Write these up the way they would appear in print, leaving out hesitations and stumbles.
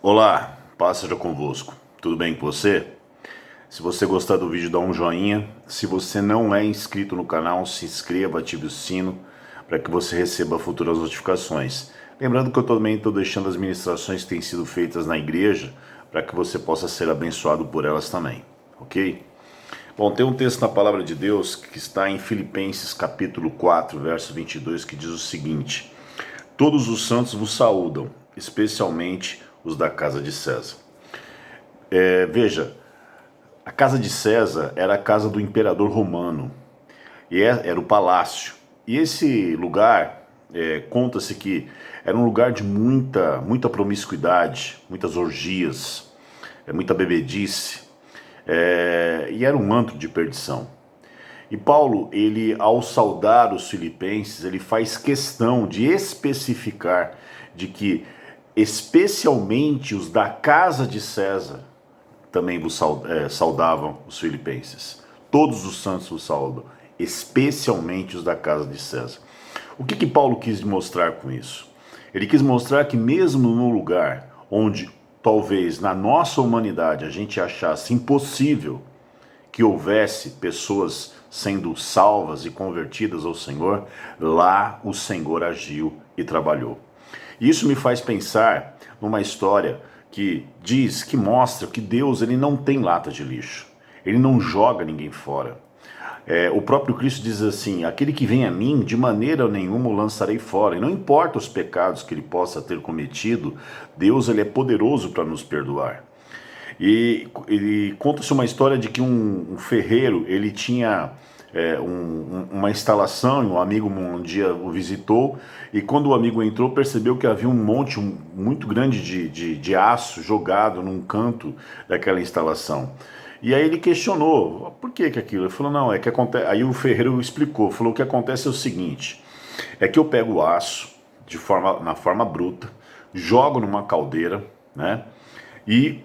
Olá, paz seja convosco. Tudo bem com você? Se você gostar do vídeo, dá um joinha. Se você não é inscrito no canal, se inscreva, ative o sino para que você receba futuras notificações. Lembrando que eu também estou deixando as ministrações que têm sido feitas na igreja para que você possa ser abençoado por elas também, ok? Bom, tem um texto na Palavra de Deus que está em Filipenses capítulo 4, verso 22, que diz o seguinte: Todos os santos vos saúdam, especialmente os da casa de César. Veja, a casa de César era a casa do imperador romano, e era o palácio. E esse lugar, conta-se que era um lugar de muita promiscuidade, muitas orgias, muita bebedice, e era um antro de perdição. E Paulo, ele ao saudar os filipenses, ele faz questão de especificar de que especialmente os da casa de César também vos saudavam os filipenses. Todos os santos vos saudam, especialmente os da casa de César. O que Paulo quis mostrar com isso? Ele quis mostrar que mesmo no lugar onde talvez na nossa humanidade a gente achasse impossível que houvesse pessoas sendo salvas e convertidas ao Senhor, lá o Senhor agiu e trabalhou. Isso me faz pensar numa história que diz, que mostra que Deus ele não tem lata de lixo. Ele não joga ninguém fora. O próprio Cristo diz assim: aquele que vem a mim, de maneira nenhuma o lançarei fora. E não importa os pecados que ele possa ter cometido, Deus ele é poderoso para nos perdoar. E conta-se uma história de que um ferreiro, ele tinha uma instalação, e um amigo um dia o visitou, e quando o amigo entrou, percebeu que havia um monte muito grande de aço jogado num canto daquela instalação. E aí ele questionou, por que aquilo? Ele falou, não, é que acontece. Aí o ferreiro explicou, falou, o que acontece é o seguinte, é que eu pego o aço na forma bruta, jogo numa caldeira, né? E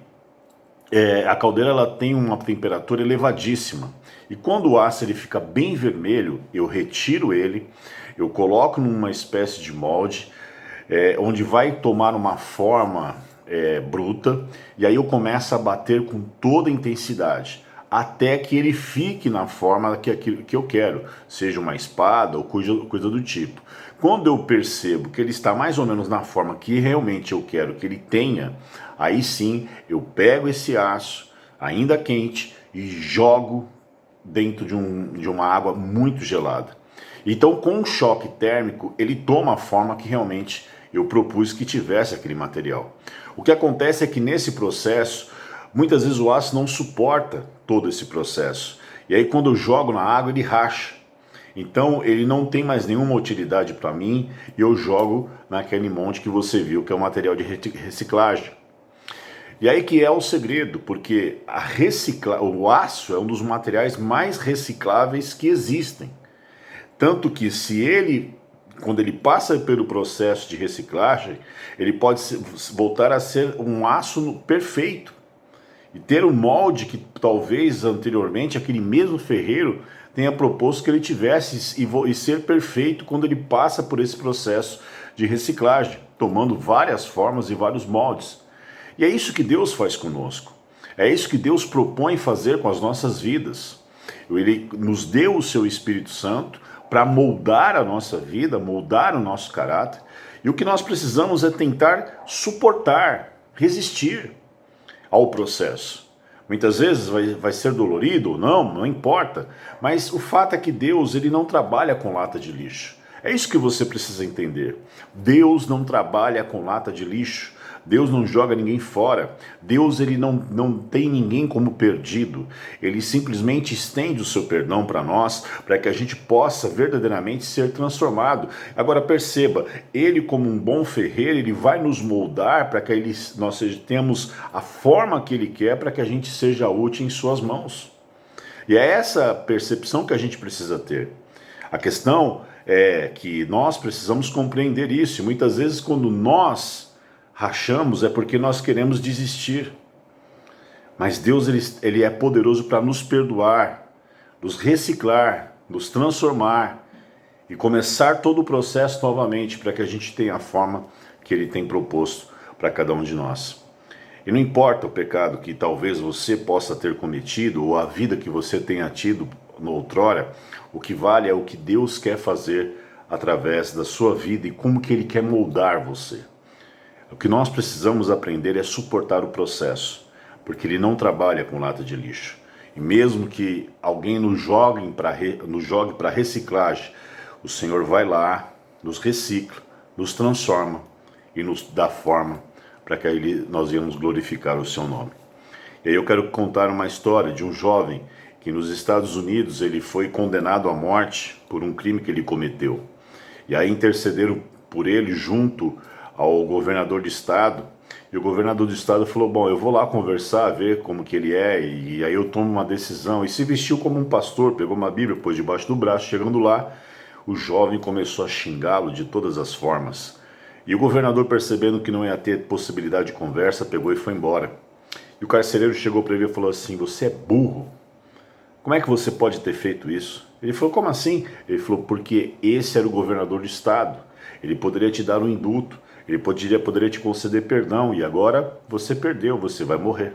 a caldeira ela tem uma temperatura elevadíssima. E quando o aço ele fica bem vermelho, eu retiro ele, eu coloco numa espécie de molde, onde vai tomar uma forma bruta, e aí eu começo a bater com toda a intensidade, até que ele fique na forma que eu quero, seja uma espada ou coisa do tipo. Quando eu percebo que ele está mais ou menos na forma que realmente eu quero que ele tenha, aí sim eu pego esse aço, ainda quente, e jogo dentro de uma água muito gelada. Então, com o choque térmico, ele toma a forma que realmente eu propus que tivesse aquele material. O que acontece é que nesse processo, muitas vezes o aço não suporta todo esse processo. E aí quando eu jogo na água, ele racha. Então ele não tem mais nenhuma utilidade para mim e eu jogo naquele monte que você viu, que é o material de reciclagem. E aí que é o segredo, porque o aço é um dos materiais mais recicláveis que existem. Tanto que quando ele passa pelo processo de reciclagem, ele pode voltar a ser um aço perfeito. E ter um molde que talvez anteriormente aquele mesmo ferreiro tenha proposto que ele tivesse e ser perfeito quando ele passa por esse processo de reciclagem, tomando várias formas e vários moldes. E é isso que Deus faz conosco. É isso que Deus propõe fazer com as nossas vidas. Ele nos deu o seu Espírito Santo para moldar a nossa vida, moldar o nosso caráter. E o que nós precisamos é tentar suportar, resistir ao processo. Muitas vezes vai ser dolorido ou não importa. Mas o fato é que Deus ele não trabalha com lata de lixo. É isso que você precisa entender. Deus não trabalha com lata de lixo. Deus não joga ninguém fora. Deus ele não tem ninguém como perdido. Ele simplesmente estende o seu perdão para nós, para que a gente possa verdadeiramente ser transformado. Agora perceba, ele como um bom ferreiro, ele vai nos moldar para que nós tenhamos a forma que ele quer para que a gente seja útil em suas mãos. E é essa percepção que a gente precisa ter. A questão é que nós precisamos compreender isso. E muitas vezes quando nós rachamos é porque nós queremos desistir. Mas Deus ele é poderoso para nos perdoar, nos reciclar, nos transformar e começar todo o processo novamente para que a gente tenha a forma que ele tem proposto para cada um de nós. E não importa o pecado que talvez você possa ter cometido ou a vida que você tenha tido no outrora, o que vale é o que Deus quer fazer através da sua vida e como que Ele quer moldar você. O que nós precisamos aprender é suportar o processo, porque Ele não trabalha com lata de lixo. E mesmo que alguém nos jogue para reciclagem, o Senhor vai lá, nos recicla, nos transforma e nos dá forma para que nós venhamos glorificar o seu nome. E aí eu quero contar uma história de um jovem que nos Estados Unidos ele foi condenado à morte por um crime que ele cometeu. E aí intercederam por ele junto ao governador do estado. E o governador do estado falou, bom, eu vou lá conversar, ver como que ele é, e aí eu tomo uma decisão. E se vestiu como um pastor, pegou uma Bíblia, pôs debaixo do braço. Chegando lá, o jovem começou a xingá-lo de todas as formas. E o governador, percebendo que não ia ter possibilidade de conversa, pegou e foi embora. E o carcereiro chegou para ele e falou assim, você é burro? Como é que você pode ter feito isso? Ele falou, como assim? Ele falou, porque esse era o governador do estado. Ele poderia te dar um indulto, ele poderia te conceder perdão, e agora você perdeu, você vai morrer.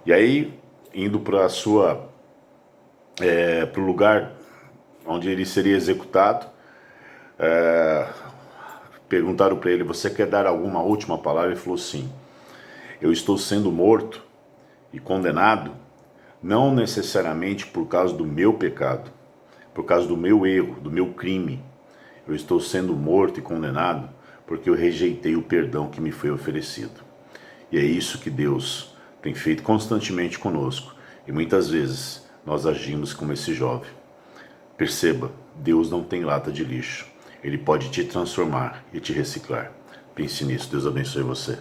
E aí, indo para o lugar onde ele seria executado, perguntaram para ele, você quer dar alguma última palavra? Ele falou, sim. Eu estou sendo morto e condenado, não necessariamente por causa do meu pecado, por causa do meu erro, do meu crime. Eu estou sendo morto e condenado porque eu rejeitei o perdão que me foi oferecido. E é isso que Deus tem feito constantemente conosco. E muitas vezes nós agimos como esse jovem. Perceba, Deus não tem lata de lixo. Ele pode te transformar e te reciclar. Pense nisso. Deus abençoe você.